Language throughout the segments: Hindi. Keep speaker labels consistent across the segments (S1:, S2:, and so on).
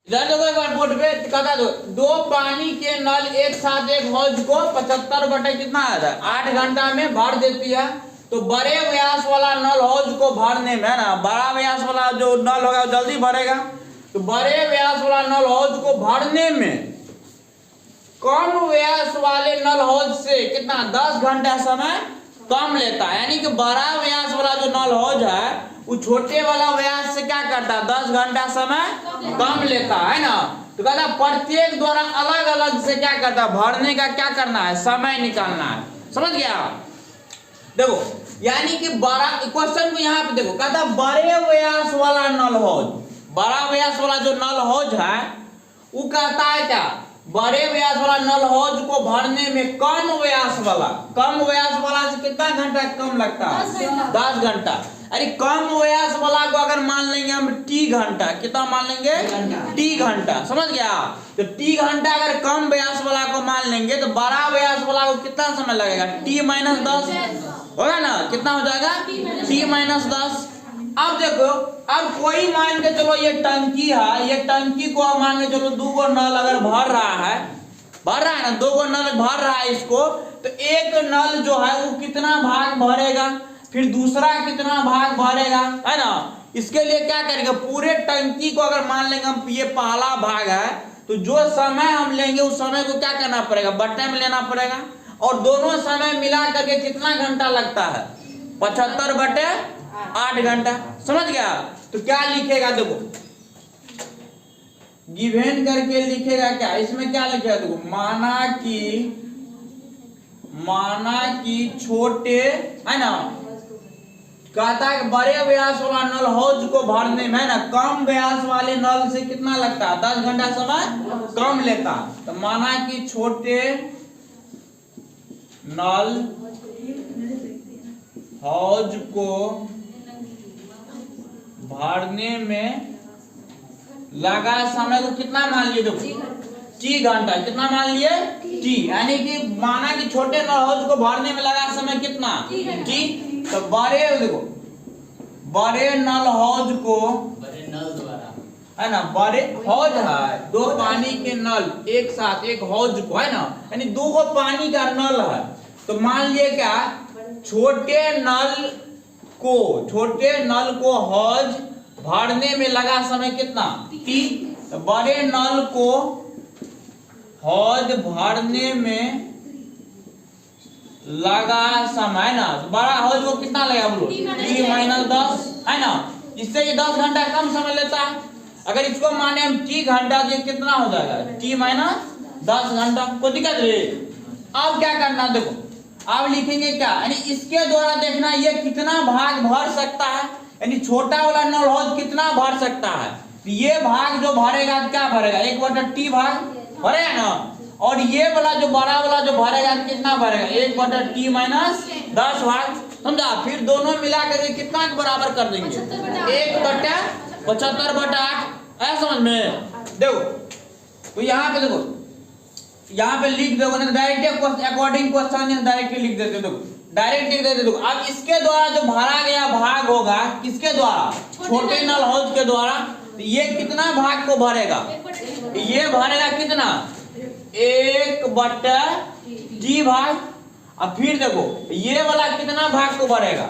S1: इधर देखो एक बार बोर्ड पे कहता दो पानी के नल एक साथ एक हौज को 75 बटे कितना आता है 8 घंटा में भर देती है। तो बड़े व्यास वाला नल हौज को भरने में है ना, बड़ा व्यास वाला जो नल होगा वो जल्दी भरेगा। तो बड़े व्यास वाला नल हौज को भरने में कम व्यास वाले नल हौज से कितना 10 घंटा समय कम लेता है। यानी कि बड़ा व्यास वाला जो नल हौज है वो छोटे वाला व्यास से क्या करता है 10 घंटा समय कम लेता है ना। तो कहता प्रत्येक द्वारा अलग अलग से क्या करता है भरने का क्या करना है समय निकालना है। समझ गया? देखो यानी कि बड़ा क्वेश्चन को यहाँ पे देखो, कहता बड़े व्यास वाला नल हौज, बड़ा व्यास वाला जो नल हौज है वो कहता है क्या बड़े व्यास वाला नल हौज को भरने में कम व्यास वाला से कितना घंटा कम लगता है 10 घंटा। अरे कम व्यास वाला को अगर मान लेंगे हम टी घंटा, कितना मान लेंगे टी घंटा। समझ गया? तो टी घंटा अगर कम व्यास वाला को मान लेंगे तो बड़ा व्यास वाला को कितना समय लगेगा टी माइनस 10 होगा ना। कितना हो जाएगा टी माइनस 10। अब देखो, अब कोई मान के चलो ये टंकी है, ये टंकी को मान के चलो 2 गो नल अगर भर रहा है ना, 2 गो नल भर रहा है इसको, तो एक नल जो है वो कितना भाग भरेगा, फिर दूसरा कितना भाग भरेगा, है ना। इसके लिए क्या करेंगे पूरे टंकी को अगर मान लेंगे हम ये पहला भाग है तो जो समय हम लेंगे उस समय को क्या करना पड़ेगा बट्टे में लेना पड़ेगा। और दोनों समय मिला करके कितना घंटा लगता है 75 बटे 8 घंटा। समझ गया? तो क्या लिखेगा देखो, गिवन करके लिखेगा क्या, इसमें क्या लिखेगा देखो, माना कि छोटे है ना, कहता है बड़े व्यास वाला नल हौज को भरने में है ना कम व्यास वाले नल से कितना लगता है 10 घंटा समय कम लेता। तो माना कि छोटे नल हौज को भरने में लगा समय को कितना मान लिए देखो टी घंटा। कितना मान लिए टी, यानी कि माना कि छोटे नल हौज को भरने में लगा समय कितना टी। तो बड़े नल हौज को है ना, बड़े हौज है 2 पानी के नल एक साथ एक हौज को है ना, यानी 2 गो पानी का नल है। तो मान लिए क्या छोटे नल को हौज भरने में लगा समय कितना टी। तो बड़े नल को हौज भरने में लगा समय ना, तो बड़ा हौज को कितना लगेगा बोलो टी माइनस 10 है ना। इससे ये 10 घंटा कम समय लेता है। अगर इसको माने हम टी घंटा तो कितना हो जाएगा टी माइनस 10 घंटा। कोई दिक्कत नहीं। अब क्या करना देखो, अब लिखेंगे क्या, यानी इसके द्वारा देखना ये कितना भाग भर सकता है, यानी छोटा वाला नल हौज कितना भर सकता है। ये भाग जो भरेगा क्या भरेगा 1/t भाग भरेगा ना, और ये वाला जो बड़ा वाला जो भरेगा कितना भरेगा 1/t माइनस 10 भाग। समझा? फिर दोनों मिला करके कितना के बराबर कर देंगे 1/75/8। ऐसा समझ में देखो। तो यहाँ पे देखो, यहाँ पे लिख दो ना डायरेक्ट अकॉर्डिंग क्वेश्चन डायरेक्ट लिख देते। देखो डायरेक्ट लिख देते। देखो अब इसके द्वारा जो भरा गया भाग होगा किसके द्वारा छोटे नल हौज के द्वारा, तो ये कितना भाग को भरेगा, ये भरेगा कितना 1/t भाग। अब फिर देखो ये वाला कितना भाग को भरेगा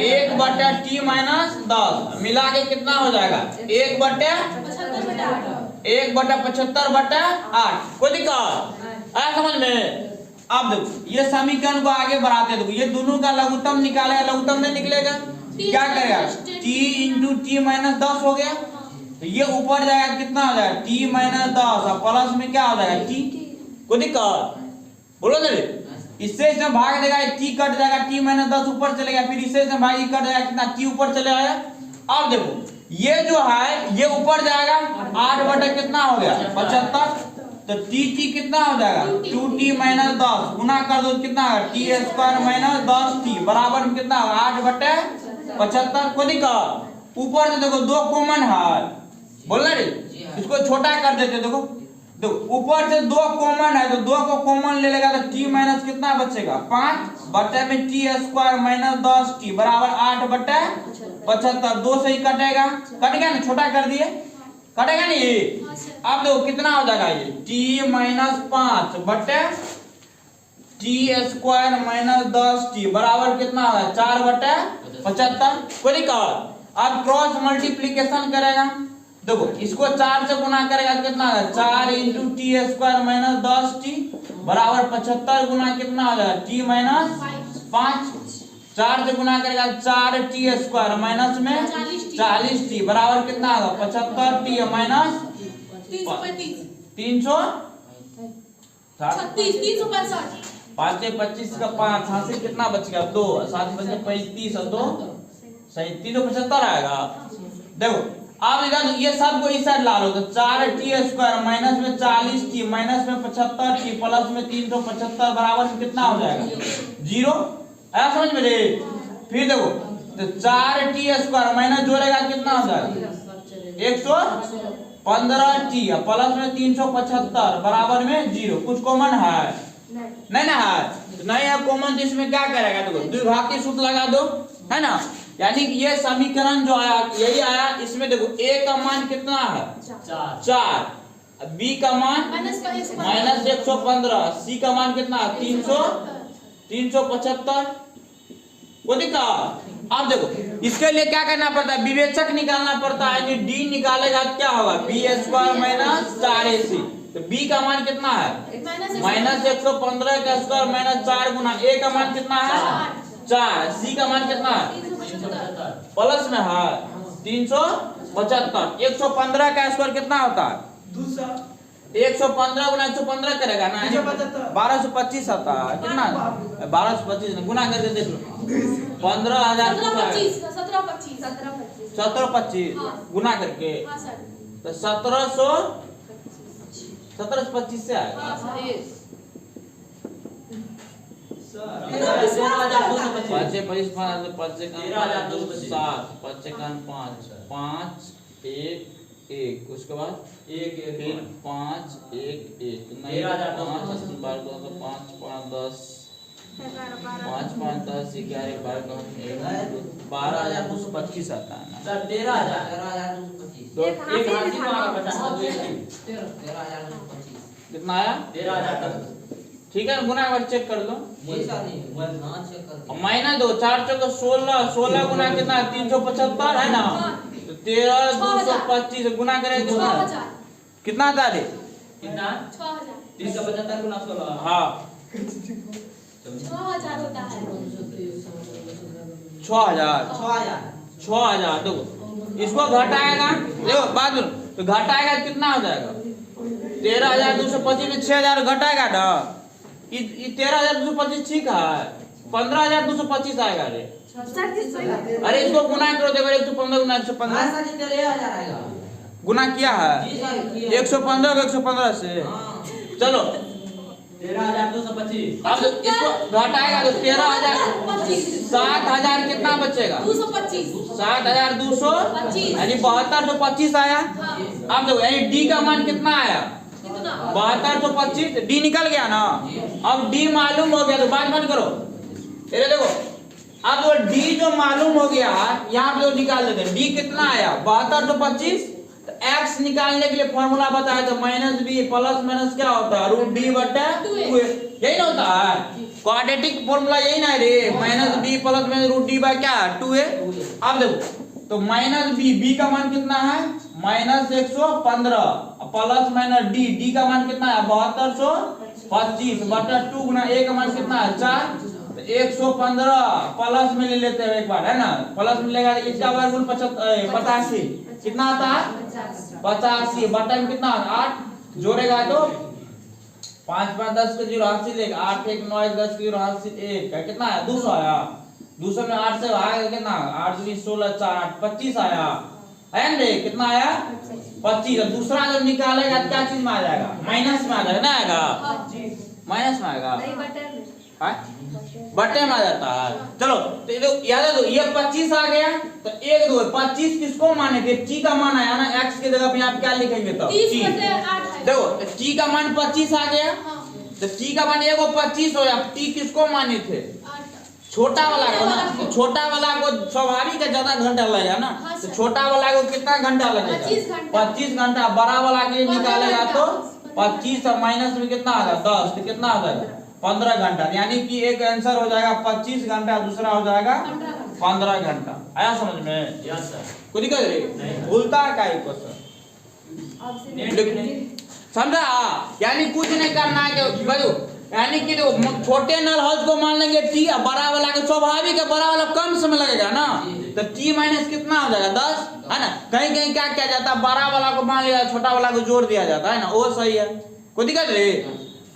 S1: 1/t माइनस 10 मिला के कितना हो जाएगा 1/75/8। कोई दिक्कत आया समझ में? अब देखो ये समीकरण को आगे बढ़ाते हैं। देखो ये दोनों का लघुत्तम निकालेगा, लघुत्तम नहीं निकलेगा क्या करेगा t इंटू टी माइनस 10 हो गया। तो ये ऊपर जाएगा कितना हो जाएगा t माइनस 10 और प्लस में क्या हो जाएगा t। कोई दिक्कत बोलो जल्दी। इससे इसमें भाग देगा t कट जाएगा t माइनस 10 ऊपर चलेगा, फिर इससे इसमें भाग कट जाएगा कितना t ऊपर चले आया। अब देखो ये जो है ये ऊपर जाएगा 8 बटे कितना हो गया 75। तो टी कितना हो जाएगा 2t माइनस 10 गुना कर दो कितना t² माइनस 10t बराबर में कितना 8/75। कोई दिक्कत? ऊपर से देखो 2 कॉमन है बोलना रे, इसको छोटा कर देते। देखो ऊपर से 2 कॉमन है तो 2 को कॉमन ले लेगा तो t माइनस कितना बचेगा 5 बटे में t² माइनस 10t बराबर 8/75। 2 से ही कटेगा, कट गया ना, छोटा कर दिए। कटेगा नहीं।
S2: हाँ सर।
S1: अब देखो कितना हो जाएगा ये t-5 बटे t² - 10t बराबर कितना होगा 4/75। कोई दिक्कत। अब क्रॉस मल्टीप्लीकेशन करेगा, देखो इसको 4 से गुना करेगा कितना होगा 4 × t² - 10t बराबर 75 गुना कितना हो जाएगा t-5। 4 से गुना करेगा 4t² माइनस में 40t बराबर कितना होगा 75t माइनस 300 5 से 25 का 5 हाथ से कितना बचेगा 2 7 बचे 35 और 2 सही 375 आएगा। देखो अब इधर ये सब को इस साइड ला लो तो 4t² माइनस में 40t माइनस में 75t प्लस में 375 बराबर में कितना हो जाएगा 0। आया समझ में रे। फिर देखो तो 4t² माइनस जोड़ेगा कितना हो जाएगा 115t प्लस में 375 बराबर में 0। कुछ कॉमन है नहीं ना है तो नहीं है कॉमन तो इसमें क्या करेगा देखो द्विघाती सूत्र लगा दो है ना। यानी कि ये समीकरण जो आया यही आया। इसमें देखो a का मान कितना है 4 b का मान -115 c का मान कितना 375। वो दिखा। अब देखो इसके लिए क्या करना पड़ता है विवेचक निकालना पड़ता है। यदि d निकालेगा तो क्या होगा b² - 4ac तो b का मान कितना है -115 का स्क्वायर माइनस 4 गुना a का मान कितना है 4 c का मान कितना है प्लस में है 375। 115 का स्क्वायर कितना होता है 115 गुना 115 करेगा ना 1225 आता है कितना 1225 गुना करके देख लो 15,000 1725 गुना करके तो 1725 से आएगा। 5 से 25 5 से 7 5 से 5 1 1 उसके बाद 1 फिर 5 1 1 नहीं 5 12 5 5 10 5 5 10 11 12,225 आता है ना
S3: सर 13,225
S1: तो
S3: एक हाथी को आगे बचा 13,225
S1: कितना आया
S3: 13,000
S1: ठीक है गुना एक बार चेक कर लो
S3: नहीं सर नहीं मैं ना चेक कर दिया
S1: माइनस 2 4 चौक 16 गुना कितना 375 है ना तो 13,225 गुना करेगा कितना आता है
S3: कितना 375 गुना 16
S1: हाँ
S2: 6,000 होता है
S1: 6,000 देखो इसको घटाएगा देखो बात तो घटाएगा कितना हो जाएगा 13,225 में 6,000 घटाएगा ना ये 13,225 ठीक है 15,225 आएगा रे। अरे इसको गुना करो देखो 115 गुना 115
S3: सर 13,000 आएगा
S1: गुना किया है
S3: जी सर
S1: 115 को 115 से चलो
S3: 13,225
S1: अब इसको घटाएगा तो 13,000 7,000 कितना बचेगा 7,225 यानी 7225 आया। अब देखो यानी डी का मान कितना आया 7225 डी निकल गया ना। अब डी मालूम हो गया तो बात मत करो ये देखो अब वो डी जो मालूम हो गया यहाँ पे निकाल देते डी कितना आया 7225 तो एक्स निकालने के लिए फॉर्मूला बताया तो -b प्लस माइनस क्या होता है √d बटे 2a यही ना होता है क्वाड्रेटिक फॉर्मूला यही ना रे -b plus minus √d by क्या 2a। अब देखो तो -b का मान कितना है -115 प्लस माइनस d का मान कितना है 7225 बटा 2 गुना a का मान कितना है 4 तो 115 प्लस में ले लेते हैं एक बार है ना प्लस में लेगा इसका वर्गमूल 85 कितना आता है 85 बटा में कितना 8 जोड़ेगा तो 5 5 10 के 0 80 लेगा 8 1 9 1 10 के 0 80 1 कितना है 200 आया 200 में 8 से भागेगा कितना 8 2 16 4 8 25 आया है ना कितना आया 25। दूसरा जब निकालेगा तो क्या चीज में आ जाएगा माइनस में आ जाएगा ना आएगा माइनस में आएगा बटे में आ जाता है। चलो तो याद है तो ये 25 आ गया तो 1 2 25 किसको मानेंगे t का मान आया ना x की जगह पे आप क्या लिखेंगे तो देखो t का मान 25 आ गया तो t का मान एगो 25 हो या t किसको माने थे छोटा वाला को ना, तो छोटा वाला को स्वाभाविक है ज्यादा घंटा लगेगा ना,
S2: हाँ
S1: तो
S2: सर।
S1: छोटा वाला को कितना घंटा लगेगा?
S2: 25 घंटा।
S1: 25 घंटा। बड़ा वाला के लिए
S2: 15
S1: निकालेगा
S2: घंटा।
S1: तो 25 और माइनस में कितना आ जाएगा? 10, तो कितना आ जाएगा? 15 घंटा। यानी कि एक आंसर हो जाएगा 25 घंटा, दूसरा हो जाएगा 15 घंटा। आया समझ में?
S3: Yes sir.
S1: कोई दिक्कत
S3: नहीं।
S1: नहीं? भूलता है काहे को सर? समझा? यानी कुछ नहीं करना है कि बजो, यानी कि छोटे नल हौज को मान लेंगे टी, और बड़ा वाला का स्वाभाविक है बड़ा वाला कम समय लगेगा ना, तो टी माइनस कितना हो जाएगा? 10, है ना। कहीं कहीं क्या किया जाता है, बड़ा वाला को मान लिया, छोटा वाला को जोड़ दिया जाता है ना, वो सही है। कोई दिक्कत नहीं?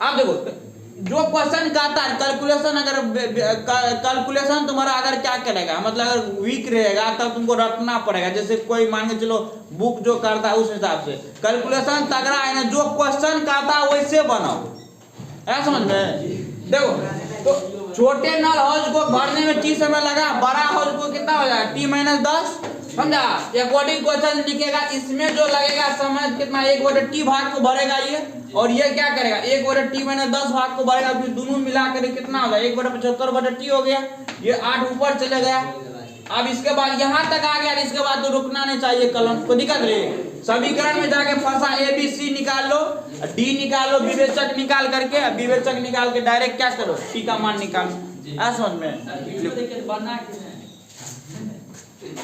S1: आप देखो जो क्वेश्चन कहता है कैलकुलेशन, अगर कैलकुलेशन तुम्हारा अगर क्या करेगा, मतलब अगर वीक रहेगा तब तुमको रटना पड़ेगा। जैसे कोई मान के चलो बुक जो करता है उस हिसाब से कैलकुलेशन तगड़ा है ना, जो क्वेश्चन कहता है वैसे बनाओ। है समझ में? देखो तो छोटे नल हौज को भरने में टी समय लगा, बड़ा हौज को कितना हो जाएगा? T minus 10। समझा? अकॉर्डिंग क्वेश्चन लिखेगा, इसमें जो लगेगा समय कितना, 1/t भाग को भरेगा ये, और ये क्या करेगा 1/t माइनस 10 भाग को भरेगा, फिर दोनों मिला कर कितना होगा 1/75/t हो गया। ये 8 ऊपर चले गया। अब इसके बाद यहाँ तक आ गया, इसके बाद तो रुकना नहीं चाहिए कलम। कोई दिक्कत नहीं? समीकरण में जाके फंसा ए बी सी निकाल लो, डी निकाल लो, विवेचक निकाल करके, विवेचक निकाल के डायरेक्ट क्या करो, टी का मान निकाल। समझ में?
S3: वीडियो देख के बनना है कि नहीं?